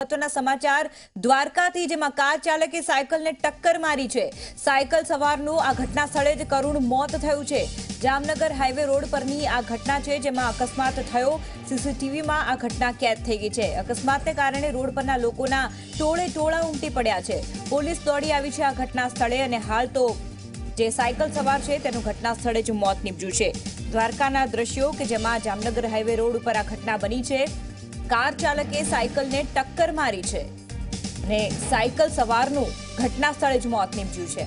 મહત્વના સમાચાર દ્વારકાથી જેમાં કાર ચાલકે સાયકલને ટક્કર મારી છે। સાયકલ સવારનું આ ઘટના સ્થળે જ કરુણ મોત થયું છે। જામનગર હાઈવે રોડ પરની આ ઘટના છે જેમાં અકસ્માત થયો। સીસીટીવીમાં આ ઘટના કેદ થઈ ગઈ છે। અકસ્માતને કારણે રોડ પરના લોકોના ટોળે ટોળા ઉમટી પડ્યા છે। પોલીસ દોડી આવી છે આ ઘટના સ્થળે અને હાલ તો જે સાયકલ સવાર છે તેનું ઘટના સ્થળે જ મોત નીપજ્યું છે। દ્વારકાના દ્રશ્યો કે જેમાં જામનગર હાઈવે રોડ ઉપર આ ઘટના બની છે। કાર ચાલકે સાયકલને ટક્કર મારી છે અને સાયકલ સવારનું ઘટના સ્થળે જ મોત નીપજ્યું છે।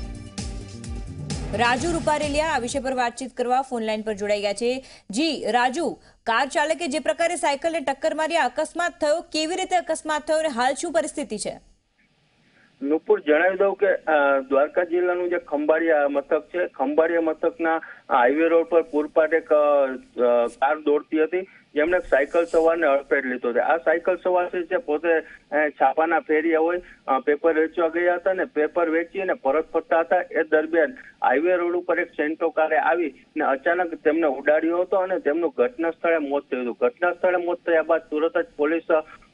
રાજુ રૂપારેલિયા આ વિષય પર વાતચીત કરવા ફોન લાઈન પર જોડાઈ ગયા છે। જી રાજુ, કાર ચાલકે જે પ્રકારે સાયકલને ટક્કર મારી અકસ્માત થયો, કેવી રીતે અકસ્માત થયો અને હાલ શું પરિસ્થિતિ છે? નુપુર, જણાવી દઉં કે દ્વારકા જિલ્લાનું જે ખંભાળિયા મથક છે, ખંભાળિયા મથકના હાઈવે રોડ પર પૂરપાટ એક કાર દોડતી હતી જેમણે સાયકલ સવારને અડફેટ લીધો છે। આ સાયકલ સવાર છે પોતે છાપાના ફેરિયા હોય, પેપર વેચવા ગયા હતા ને પેપર વેચી અને પરત ફરતા હતા। એ દરમિયાન હાઈવે રોડ ઉપર એક સેન્ટો કારે આવી ને અચાનક તેમને ઉડાડ્યો હતો અને તેમનું ઘટના સ્થળે મોત થયું હતું। ઘટના સ્થળે મોત થયા બાદ તુરત જ પોલીસ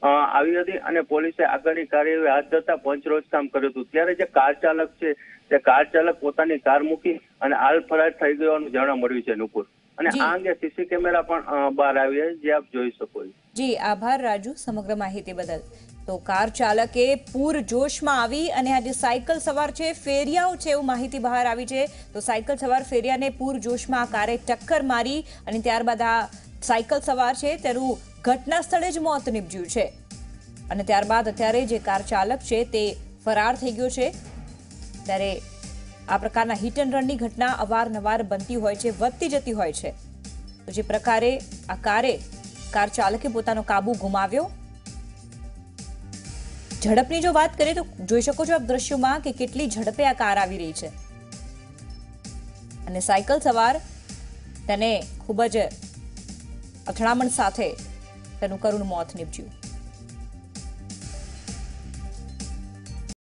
આવી હતી અને પોલીસે આગળની કાર્યવાહી હાથ ધરતા પંચરોજ કામ કર્યું હતું। ત્યારે જે કાર ચાલક છે તે કાર ચાલક પોતાની કાર મૂકી અને હાલ ફરાર થઈ ગયાનું જાણવા મળ્યું છે નુપુર। અને આ અંગે સીસી કેમેરા પણ બહાર આવ્યા છે જે આપ જોઈ શકો છો। જી આભાર રાજુ સમગ્ર માહિતી બદલ। તો કાર ચાલકે પૂર જોશમાં આવી અને આ જે સાયકલ સવાર છે ફેરિયાઓ છે એવું માહિતી બહાર આવી છે। તો સાયકલ સવાર ફેરિયાને પૂર જોશમાં કારે ટક્કર મારી અને ત્યારબાદ આ સાયકલ સવાર છે તેનું ઘટના સ્થળે જ મોત નીપજ્યું છે અને ત્યારબાદ અત્યારે જે કાર ચાલક છે તે ફરાર થઈ ગયો છે। ત્યારે આ પ્રકારના હિટ એન્ડ રનની ઘટના અવારનવાર બનતી હોય છે, વધતી જતી હોય છે। તો જે પ્રકારે આ કાર ચાલકે પોતાનો કાબુ ગુમાવ્યો। ઝડપની જો વાત કરીએ તો જોઈ શકો છો આપ દ્રશ્યોમાં કે કેટલી ઝડપે આ કાર આવી રહી છે અને સાયકલ સવાર તેને ખૂબ જ અથડામણ સાથે તેનું કરુણ મોત નીપજ્યું।